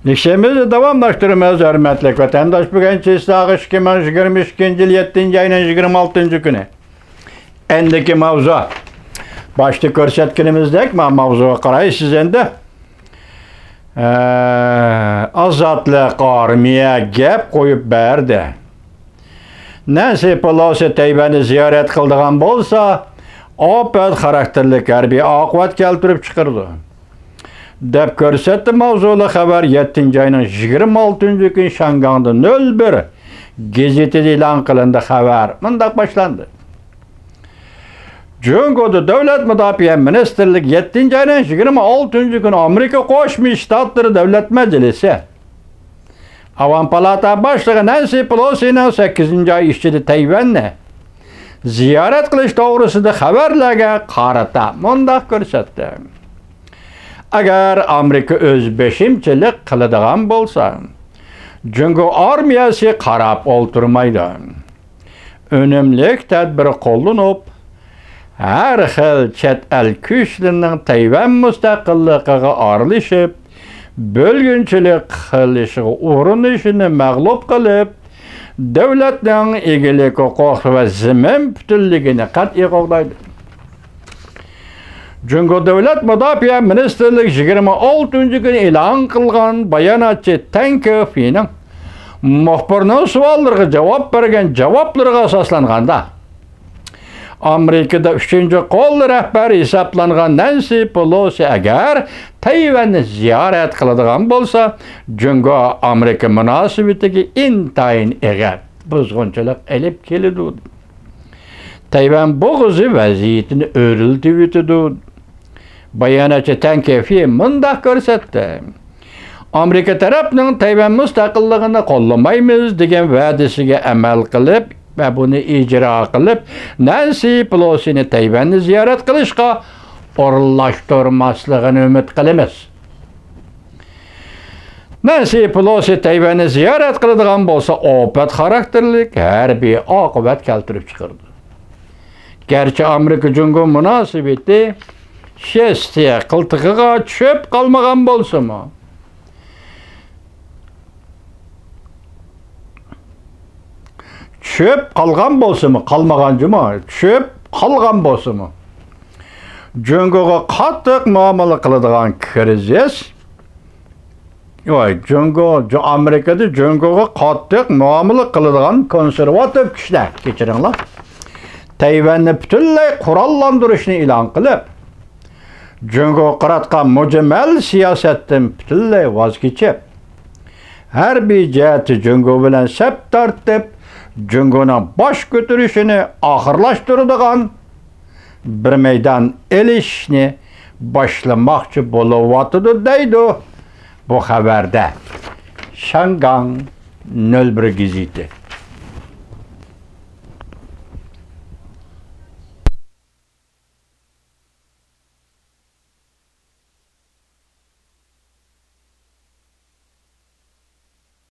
İşimizi davamlaştırmamız hürmetli vatandaş. Bugün Çiğsağ 2022 yıl 7. ayının 26. günü. Endiki mavzu. Başta görsetkinimizdeki mavzuya qarayı sizin de. Azatlık armiya gep koyup berdi. Nancy Pelosi Tayvan'ı ziyaret kıldıgan bolsa, opet karakterlik harbiy aqıbat keltirip çıkırdı. Dep görsetdi mavzulu haber 7. ayının 26. gün Şangang'da 01 gazetede ilan kılındı haber. Mındak başlandı. Cungo'da Devlet Müdafiə Ministerlik 7. ayının 26. gün Amerika Koşmuş Ştatları Devlet Meclisi Avam Palata Başlığı Nancy Pelosi'nin 8. ay işçili Tayvan'ı ziyaret kılış doğrusu da haberlerine qarata mındak görsetdi. Agar Amerika öz beşimçilik kılıdığan bolsa, Cungo armiyası qarab olturmaydı. Önümlük tedbir kollanıp, her xil chet el güçlerinin Tayvan müstakilligiga aralashib, bölgünçilik qilishga urinishini mag'lub qilib, davlatning egilik huquq va zimin butunligini qat'iy qo'llaydi. Cungo Devlet Müdafiə Ministerlik 26. gün e'lon qilgan bayonotchi Tang Kefining muxbirning savollariga javob bergan javoblariga asoslanganda Amerika'da 3. qo'l rahbari hisoblangan Nancy Pelosi agar Tayvanni ziyorat qiladigan bo'lsa, Cungo Amerika munosabatiga intayin eg'ar buzg'unchilik elib keladi. Tayvan bo'g'izi vaziyatini o'riltib o'tadi. Bayonotchi Tang Kefi mundaq ko'rsatdi. Amerika tarafining Tayvan mustaqilligini qo'llamaymiz degan va'dasiga amal qilib ve bunu icra qilib, Nancy Pelosi'ni Tayvanni ziyorat qilishga o'rinlashtirmasligini umid qilamiz. Nancy Pelosi Tayvanni ziyorat qiladigan bo'lsa, opet xarakterlik harbiy oqibat keltirib chiqardi. Gerçi Amerika Cungo munosabati shestiya qiltig'iga tushib qolmagan bo'lsa-mu, çöp kalgan bolsa mı, kalmagancı mı? Çöp kalgan bolsa mı? Cungo'ga qattiq muomala qiladigan krizis. Amerika'da Cungo'ga qattiq muomala qiladigan konservativ kuchlar, kechiringlar, Tayvanni butunlay qurollantirishni e'lon qilib, Cungo qaratgan mujmal siyosatdan butunlay voz kechib, harbiy jihati Cungo bilan sap tortib, Cungo'nun baş götürüşünü ahırlaştırdıgan bir meydan elişini başlamakçı buluvatıdı deydi bu haberde. Şangang 01 gazeti.